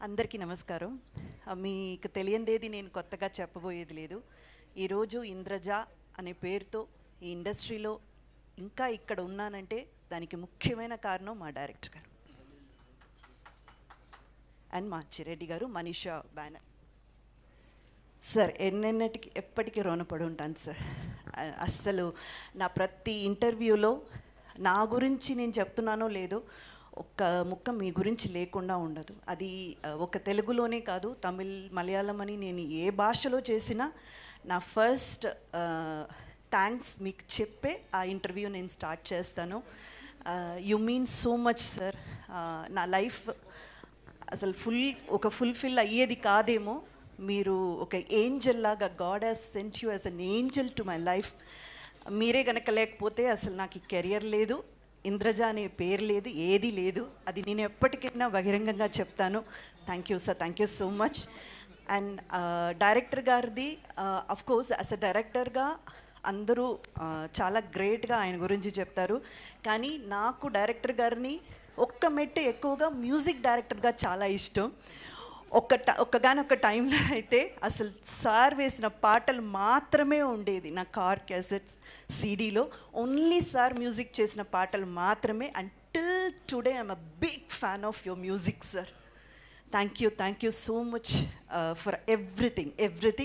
అందరికీ నమస్కారం. మీకు తెలియందేది నేను కొత్తగా చెప్పబోయేది లేదు. ఈరోజు ఇంద్రజ అనే పేరుతో ఈ ఇండస్ట్రీలో ఇంకా ఇక్కడ ఉన్నానంటే దానికి ముఖ్యమైన కారణం మా డైరెక్టర్ గారు అండ్ మా చిరెడ్డి గారు, మనీషా బ్యానర్. సార్ ఎన్నెన్నటికి ఎప్పటికీ రుణపడి ఉంటాను సార్. అస్సలు నా ప్రతి ఇంటర్వ్యూలో నా గురించి నేను చెప్తున్నానో లేదో ఒక్క ముక్క మీ గురించి లేకుండా ఉండదు. అది ఒక తెలుగులోనే కాదు, తమిళ్, మలయాళం అని నేను ఏ భాషలో చేసినా నా ఫస్ట్ థ్యాంక్స్ మీకు చెప్పే ఆ ఇంటర్వ్యూ నేను స్టార్ట్ చేస్తాను. You mean so much sir. నా లైఫ్ అసలు ఫుల్ఫిల్ అయ్యేది కాదేమో. మీరు ఒక ఏంజల్ లాగా, God has sent you as an angel to my life. మీరే కనుక లేకపోతే అసలు నాకు ఈ కెరియర్ లేదు, ఇంద్రజ అనే పేరు లేదు, ఏది లేదు. అది నేను ఎప్పటికైనా బహిరంగంగా చెప్తాను. Thank you sir, thank you so much. And director గారిది అఫ్కోర్స్ యాజ్ అ డైరెక్టర్గా అందరూ చాలా గ్రేట్గా ఆయన గురించి చెప్తారు. కానీ నాకు డైరెక్టర్ గారిని ఒక్క మెట్టు ఎక్కువగా మ్యూజిక్ డైరెక్టర్గా చాలా ఇష్టం. ఒక్కగానొక్క టైంలో అయితే అసలు సార్ వేసిన పాటలు మాత్రమే ఉండేది నా కార్ క్యాసెట్స్ సీడీలో. ఓన్లీ సార్ మ్యూజిక్ చేసిన పాటలు మాత్రమే. And till today I'm a big fan of your music sir. Thank you so much for everything.